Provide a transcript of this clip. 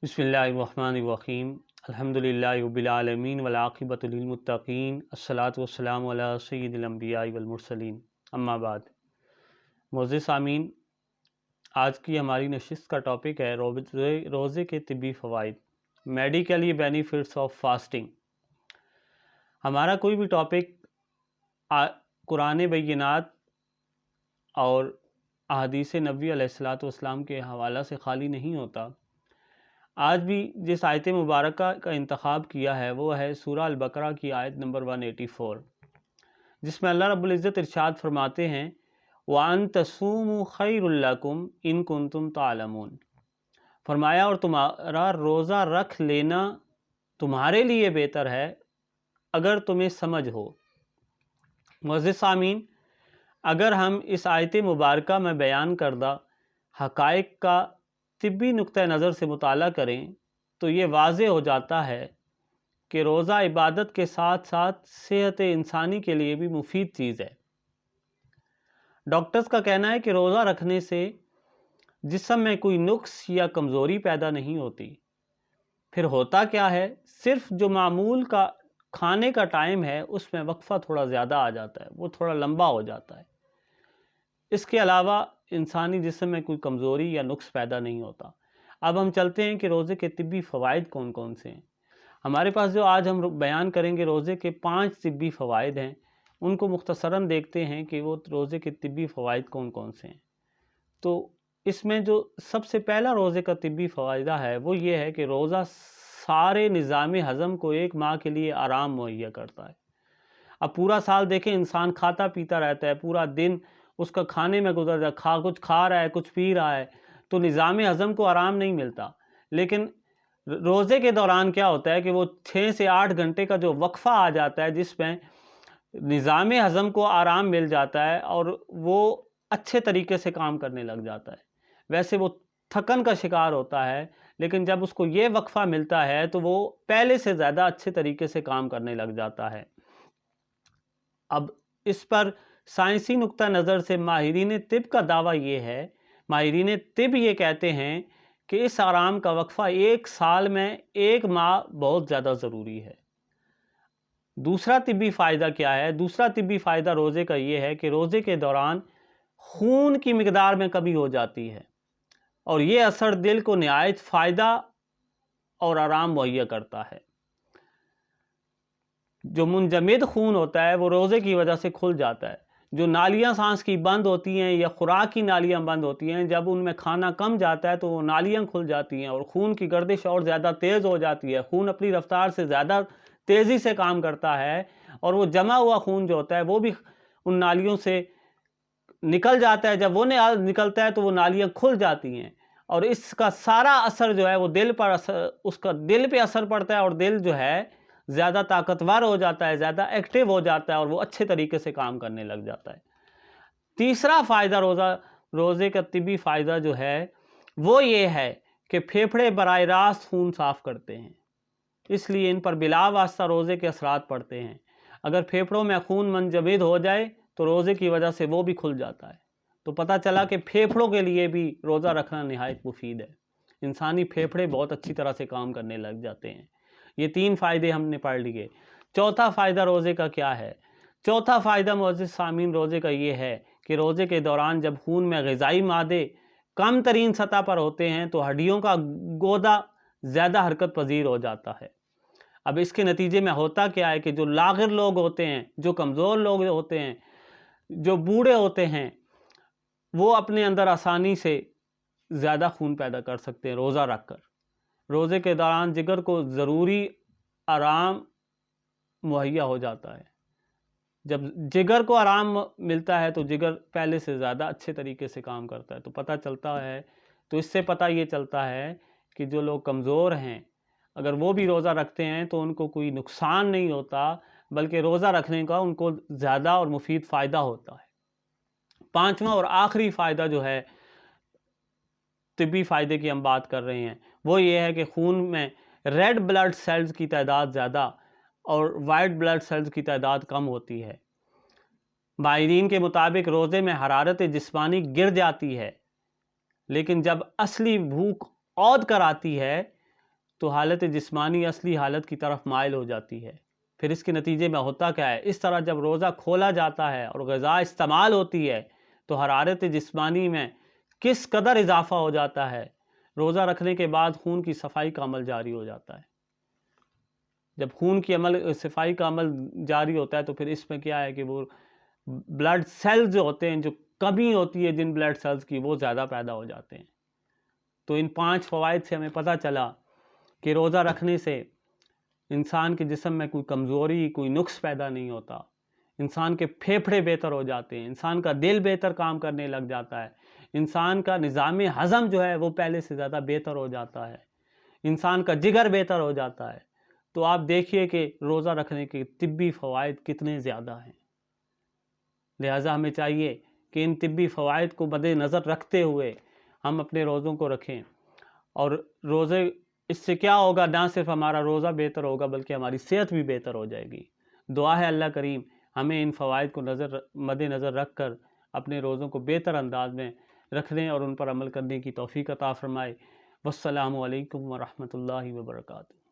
بسم اللہ الرحمن الرحیم الحمدللہ رب العالمین والعاقبۃ للمتقین الصلاۃ والسلام علی سید الانبیاء والمرسلین اما بعد۔ معزز سامعین، آج کی ہماری نشست کا ٹاپک ہے روزے کے طبی فوائد، میڈیکلی بینیفٹس آف فاسٹنگ۔ ہمارا کوئی بھی ٹاپک قرآن بینات اور احادیث نبوی علیہ الصلاۃ والسلام کے حوالہ سے خالی نہیں ہوتا۔ آج بھی جس آیت مبارکہ کا انتخاب کیا ہے وہ ہے سورہ البقرہ کی آیت نمبر 184، جس میں اللہ رب العزت ارشاد فرماتے ہیں وَأَن تَصُومُوا خَيْرٌ لَكُمْ إِن كُنتُمْ تَعْلَمُونَ۔ فرمایا اور تمہارا روزہ رکھ لینا تمہارے لیے بہتر ہے اگر تمہیں سمجھ ہو۔ معزز سامعین، اگر ہم اس آیت مبارکہ میں بیان کردہ حقائق کا طبی نقطہ نظر سے مطالعہ کریں تو یہ واضح ہو جاتا ہے کہ روزہ عبادت کے ساتھ ساتھ صحت انسانی کے لیے بھی مفید چیز ہے۔ ڈاکٹرز کا کہنا ہے کہ روزہ رکھنے سے جسم میں کوئی نقص یا کمزوری پیدا نہیں ہوتی۔ پھر ہوتا کیا ہے؟ صرف جو معمول کا کھانے کا ٹائم ہے اس میں وقفہ تھوڑا زیادہ آ جاتا ہے، وہ تھوڑا لمبا ہو جاتا ہے۔ اس کے علاوہ انسانی جسم میں کوئی کمزوری یا نقص پیدا نہیں ہوتا۔ اب ہم چلتے ہیں کہ روزے کے طبی فوائد کون کون سے ہیں۔ ہمارے پاس جو آج ہم بیان کریں گے روزے کے 5 طبی فوائد ہیں، ان کو مختصراً دیکھتے ہیں کہ وہ روزے کے طبی فوائد کون کون سے ہیں۔ تو اس میں جو سب سے پہلا روزے کا طبی فائدہ ہے وہ یہ ہے کہ روزہ سارے نظام ہضم کو ایک ماہ کے لیے آرام مہیا کرتا ہے۔ اب پورا سال دیکھیں انسان کھاتا پیتا رہتا ہے، پورا دن اس کا کھانے میں گزر جاتا ہے، کچھ کھا رہا ہے کچھ پی رہا ہے، تو نظام ہضم کو آرام نہیں ملتا۔ لیکن روزے کے دوران کیا ہوتا ہے کہ وہ 6 سے 8 گھنٹے کا جو وقفہ آ جاتا ہے جس میں نظام ہضم کو آرام مل جاتا ہے اور وہ اچھے طریقے سے کام کرنے لگ جاتا ہے۔ ویسے وہ تھکن کا شکار ہوتا ہے، لیکن جب اس کو یہ وقفہ ملتا ہے تو وہ پہلے سے زیادہ اچھے طریقے سے کام کرنے لگ جاتا ہے۔ اب اس پر سائنسی نقطہ نظر سے ماہرین طب کا دعویٰ یہ ہے، ماہرین طب یہ کہتے ہیں کہ اس آرام کا وقفہ 1 سال میں 1 ماہ بہت زیادہ ضروری ہے۔ دوسرا طبی فائدہ کیا ہے؟ دوسرا طبی فائدہ روزے کا یہ ہے کہ روزے کے دوران خون کی مقدار میں کمی ہو جاتی ہے اور یہ اثر دل کو نہایت فائدہ اور آرام مہیا کرتا ہے۔ جو منجمد خون ہوتا ہے وہ روزے کی وجہ سے کھل جاتا ہے۔ جو نالیاں سانس کی بند ہوتی ہیں یا خوراک کی نالیاں بند ہوتی ہیں، جب ان میں کھانا کم جاتا ہے تو وہ نالیاں کھل جاتی ہیں اور خون کی گردش اور زیادہ تیز ہو جاتی ہے۔ خون اپنی رفتار سے زیادہ تیزی سے کام کرتا ہے اور وہ جمع ہوا خون جو ہوتا ہے وہ بھی ان نالیوں سے نکل جاتا ہے۔ جب وہ نکلتا ہے تو وہ نالیاں کھل جاتی ہیں اور اس کا سارا اثر جو ہے وہ دل پر اس کا دل پہ اثر پڑتا ہے اور دل جو ہے زیادہ طاقتور ہو جاتا ہے، زیادہ ایکٹیو ہو جاتا ہے اور وہ اچھے طریقے سے کام کرنے لگ جاتا ہے۔ تیسرا فائدہ روزے کا طبی فائدہ جو ہے وہ یہ ہے کہ پھیپھڑے براہ راست خون صاف کرتے ہیں، اس لیے ان پر بلا واسطہ روزے کے اثرات پڑتے ہیں۔ اگر پھیپھڑوں میں خون منجمد ہو جائے تو روزے کی وجہ سے وہ بھی کھل جاتا ہے۔ تو پتہ چلا کہ پھیپھڑوں کے لیے بھی روزہ رکھنا نہایت مفید ہے۔ انسانی پھیپھڑے بہت اچھی طرح سے کام کرنے لگ جاتے ہیں۔ یہ 3 فائدے ہم نے پڑھ لیے۔ چوتھا فائدہ روزے کا کیا ہے؟ چوتھا فائدہ معزز سامعین روزے کا یہ ہے کہ روزے کے دوران جب خون میں غذائی مادے کم ترین سطح پر ہوتے ہیں تو ہڈیوں کا گودا زیادہ حرکت پذیر ہو جاتا ہے۔ اب اس کے نتیجے میں ہوتا کیا ہے کہ جو لاغر لوگ ہوتے ہیں، جو کمزور لوگ ہوتے ہیں، جو بوڑھے ہوتے ہیں، وہ اپنے اندر آسانی سے زیادہ خون پیدا کر سکتے ہیں روزہ رکھ کر۔ روزے کے دوران جگر کو ضروری آرام مہیا ہو جاتا ہے۔ جب جگر کو آرام ملتا ہے تو جگر پہلے سے زیادہ اچھے طریقے سے کام کرتا ہے۔ تو اس سے پتہ یہ چلتا ہے کہ جو لوگ کمزور ہیں اگر وہ بھی روزہ رکھتے ہیں تو ان کو کوئی نقصان نہیں ہوتا، بلکہ روزہ رکھنے کا ان کو زیادہ اور مفید فائدہ ہوتا ہے۔ 5واں اور آخری فائدہ جو ہے طبی فائدے کی ہم بات کر رہے ہیں وہ یہ ہے کہ خون میں ریڈ بلڈ سیلز کی تعداد زیادہ اور وائٹ بلڈ سیلز کی تعداد کم ہوتی ہے۔ ماہرین کے مطابق روزے میں حرارت جسمانی گر جاتی ہے، لیکن جب اصلی بھوک عود کر آتی ہے تو حالت جسمانی اصلی حالت کی طرف مائل ہو جاتی ہے۔ پھر اس کے نتیجے میں ہوتا کیا ہے؟ اس طرح جب روزہ کھولا جاتا ہے اور غذا استعمال ہوتی ہے تو حرارت جسمانی میں کس قدر اضافہ ہو جاتا ہے۔ روزہ رکھنے کے بعد خون کی صفائی کا عمل جاری ہو جاتا ہے۔ جب خون کی صفائی کا عمل جاری ہوتا ہے تو پھر اس میں کیا ہے کہ وہ بلڈ سیلز جو ہوتے ہیں، جو کمی ہوتی ہے جن بلڈ سیلز کی، وہ زیادہ پیدا ہو جاتے ہیں۔ تو ان 5 فوائد سے ہمیں پتہ چلا کہ روزہ رکھنے سے انسان کے جسم میں کوئی کمزوری، کوئی نقص پیدا نہیں ہوتا، انسان کے پھیپھڑے بہتر ہو جاتے ہیں، انسان کا دل بہتر کام کرنے لگ جاتا ہے، انسان کا نظام ہضم جو ہے وہ پہلے سے زیادہ بہتر ہو جاتا ہے، انسان کا جگر بہتر ہو جاتا ہے۔ تو آپ دیکھیے کہ روزہ رکھنے کے طبی فوائد کتنے زیادہ ہیں۔ لہٰذا ہمیں چاہیے کہ ان طبی فوائد کو مد نظر رکھتے ہوئے ہم اپنے روزوں کو رکھیں، اور روزے اس سے کیا ہوگا؟ نہ صرف ہمارا روزہ بہتر ہوگا بلکہ ہماری صحت بھی بہتر ہو جائے گی۔ دعا ہے اللہ کریم ہمیں ان فوائد کو مد نظر رکھ کر اپنے روزوں کو بہتر انداز میں رکھنے اور ان پر عمل کرنے کی توفیق عطا فرمائے۔ والسلام علیکم ورحمۃ اللہ وبرکاتہ۔